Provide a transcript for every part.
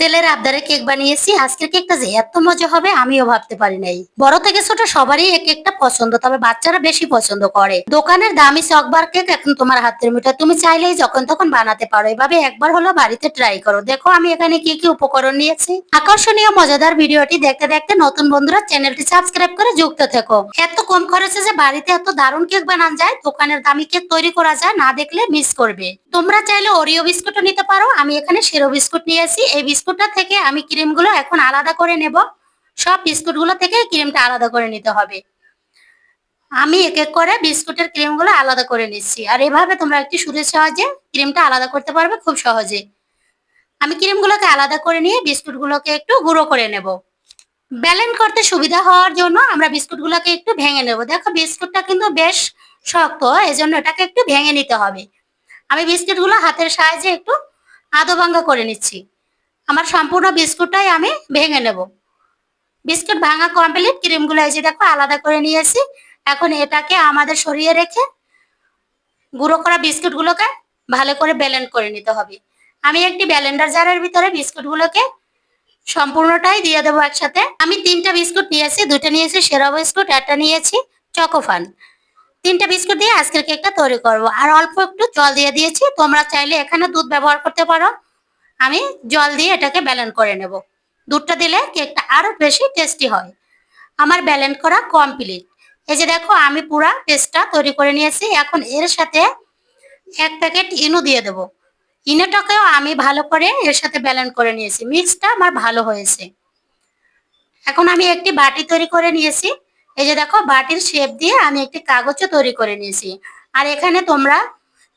ছেলের আবদারে কেক বানিয়েছি। আজকের কেকটা যে এত মজা হবে আমিও ভাবতে পারি নাই। বড় থেকে ছোট সবারই এই কেকটা পছন্দ, তবে বাচ্চারা বেশি পছন্দ করে। দোকানের দামি চকবার কেক এখন তোমার হাতের মুঠোয়, তুমি চাইলেই যখন তখন বানাতে পারো। এভাবে একবার হলো বাড়িতে ট্রাই করো। দেখো আমি এখানে কি কি উপকরণ নিয়েছি। আকর্ষণীয় মজাদার ভিডিওটি দেখতে দেখতে নতুন বন্ধুরা চ্যানেলটি সাবস্ক্রাইব করে যুক্ত থেকো। এত কম খরচে যে বাড়িতে এত দারুণ কেক বানানো যায়, দোকানের দামি কেক তৈরি করা যায়, না দেখলে মিস করবে। তোমরা চাইলে ওরিও বিস্কুটও নিতে পারো। আমি এখানে সেরো বিস্কুট নিয়েছি। এই বিস্কুটটা থেকে আমি ক্রিমগুলো এখন আলাদা করে নেব। সব বিস্কুটগুলো থেকে ক্রিমটা আলাদা করে নিতে হবে। আমি এক এক করে বিস্কুটের ক্রিমগুলো আলাদা করে নিচ্ছি। আর এভাবে তোমরা একটি সুরের সাহায্যে ক্রিমটা আলাদা করতে পারবে খুব সহজে। আমি ক্রিমগুলোকে আলাদা করে নিয়ে বিস্কুটগুলোকে একটু গুঁড়ো করে নেব। ব্যালেন্ড করতে সুবিধা হওয়ার জন্য আমরা বিস্কুটগুলোকে একটু ভেঙে নেব। দেখো বিস্কুটটা কিন্তু বেশ শক্ত, এজন্য এটাকে একটু ভেঙে নিতে হবে। আমি বিস্কুটগুলো হাতের সাহায্যে একটু আধো ভাঙ্গা করে নিচ্ছি। আমার সম্পূর্ণ বিস্কুটটাই আমি ভেঙে নেব। বিস্কুট ভাঙা কমপ্লিট। ক্রিমগুলো এই যে দেখো আলাদা করে নিয়েছি। এখন এটাকে আমাদের সরিয়ে রেখে গুঁড়ো করা বিস্কুটগুলোকে ভালো করে ব্লেন্ড করে নিতে হবে। আমি একটি ব্লেন্ডার জারের ভিতরে বিস্কুটগুলোকে সম্পূর্ণটাই দিয়ে দেবো একসাথে। আমি 3টা বিস্কুট নিয়েছি, 2টা নিয়েছি সেরা বিস্কুট, একটা নিয়েছি চকোফান। 3টা বিস্কুট দিয়ে আজকের কেকটা তৈরি করব। আর অল্প একটু জল দিয়ে দিয়েছি। তোমরা চাইলে এখানে দুধ ব্যবহার করতে পারো। আমি জল দিয়ে এটাকে ব্লেন্ড করে নেব। দুধটা দিলে কেকটা আরো বেশি টেস্টি হয়। আমার ব্লেন্ড করা কমপ্লিট। এই যে দেখো আমি পুরা পেস্টটা তৈরি করে নিয়েছি। এখন এর সাথে 1 প্যাকেট ইনো দিয়ে দেব। ইনোটাকেও আমি ভালো করে এর সাথে ব্লেন্ড করে নিয়েছি। মিক্সটা আমার ভালো হয়েছে। এখন আমি একটি বাটি তৈরি করে নিয়েছি। এই যে দেখো বাটির শেপ দিয়ে আমি একটি কাগজও তৈরি করে নিয়েছি। আর এখানে তোমরা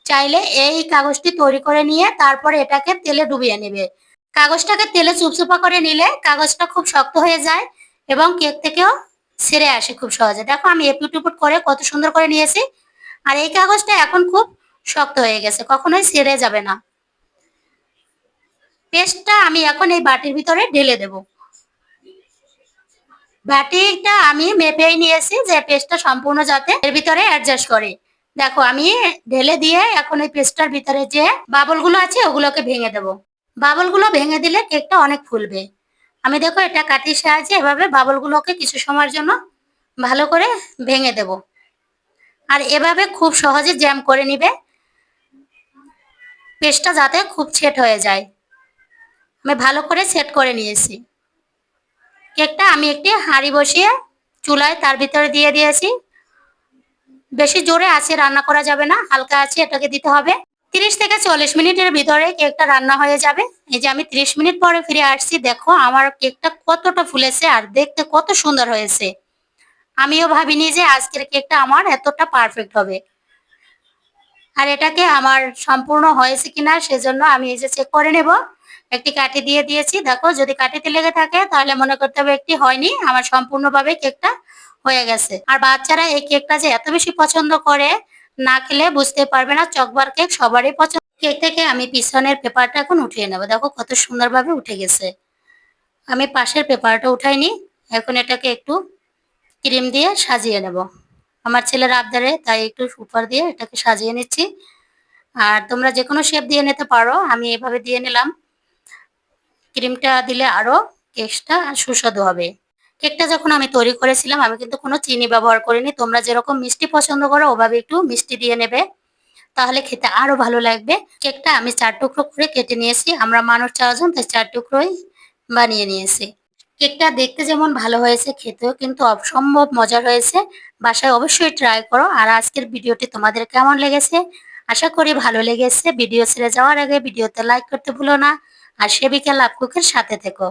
চাইলে এই কাগজটি তৈরি করে নিয়ে তারপরে এটাকে তেলে ডুবিয়ে নেবে। কাগজটাকে তেলে চুপচুপা করে নিলে কাগজটা খুব শক্ত হয়ে যায় এবং কেক থেকেও ছেড়ে আসে খুব সহজে। দেখো আমি এপিট উপুট করে কত সুন্দর করে নিয়েছি। আর এই কাগজটা এখন খুব শক্ত হয়ে গেছে, কখনোই ছেড়ে যাবে না। পেস্টটা আমি এখন এই বাটির ভিতরে ঢেলে দেব। বাটিটা আমি মেপেই নিয়েছি যে পেস্টটা সম্পূর্ণ যাতে এর ভিতরে অ্যাডজাস্ট করে। দেখো আমি ঢেলে দিয়ে এখন এই পেস্টটার ভিতরে যে বাবলগুলো আছে ওগুলোকে ভেঙে দেব। বাবলগুলো ভেঙে দিলে কেকটা অনেক ফুলবে। আমি দেখো এটা কাঠির সাহায্যে এভাবে বাবলগুলোকে কিছু সময়ের জন্য ভালো করে ভেঙে দেব। আর এভাবে খুব সহজে জ্যাম করে নিবে, পেস্টটা যাতে খুব সেট হয়ে যায়। আমি ভালো করে সেট করে নিয়েছি। কেকটা আমি একটি হাঁড়ি বসিয়ে চুলায় তার ভিতরে দিয়ে দিয়েছি। বেশি জোরে আছে রান্না করা যাবে না, হালকা আছে এটাকে দিতে হবে। 30 থেকে 40 মিনিটের ভিতরে কেকটা রান্না হয়ে যাবে। এই যে আমি 30 মিনিট পরে ফিরে আসছি। দেখো আমার কেকটা কতটা ফুলেছে আর দেখতে কত সুন্দর হয়েছে। আমিও ভাবিনি যে আজকের কেকটা আমার এতটা পারফেক্ট হবে। আর এটাকে আমার সম্পূর্ণ হয়েছে কিনা সেজন্য আমি এই যে চেক করে নেব। একটি কাঠি দিয়ে দিয়েছি। দেখো যদি কাঠিতে লেগে থাকে তাহলে মনে করতে হবে একটি হয়নি। আমার সম্পূর্ণভাবে কেকটা হয়ে গেছে। আর বাচ্চারা এই কেকটা যে এত বেশি পছন্দ করে, না খেলে বুঝতে পারবে না। চকবার কেক সবারই পছন্দ। কেক থেকে আমি পিছনের পেপারটা এখন উঠিয়ে নেব। দেখো কত সুন্দরভাবে উঠে গেছে। আমি পাশের পেপারটা উঠাইনি। এখন এটাকে একটু ক্রিম দিয়ে সাজিয়ে নেব। আমার ছেলের আবদারে তাই একটু উপর দিয়ে এটাকে সাজিয়ে নিচ্ছি। আর তোমরা যে কোনো শেপ দিয়ে নিতে পারো। আমি এভাবে দিয়ে নিলাম। ক্রিমটা দিলে আরো কেকটা সুস্বাদু হবে। কেকটা যখন আমি তৈরি করেছিলাম আমি কিন্তু কোনো চিনি ব্যবহার করিনি। তোমরা যেরকম মিষ্টি পছন্দ করো ওভাবে একটু মিষ্টি দিয়ে নেবে, তাহলে খেতে আরো ভালো লাগবে। কেকটা আমি 4 টুকরো করে কেটে নিয়েছি। আমরা মানুষ 4 জন, তাই 4 টুকরোই বানিয়ে নিয়েছি। কেকটা দেখতে যেমন ভালো হয়েছে, খেতেও কিন্তু অসম্ভব মজার হয়েছে। বাসায় অবশ্যই ট্রাই করো। আর আজকের ভিডিওটি তোমাদের কেমন লেগেছে? আশা করি ভালো লেগেছে। ভিডিও ছেড়ে যাওয়ার আগে ভিডিওতে লাইক করতে ভুলো না। আর সেবিকা লাভ কুকের সাথে থেকো।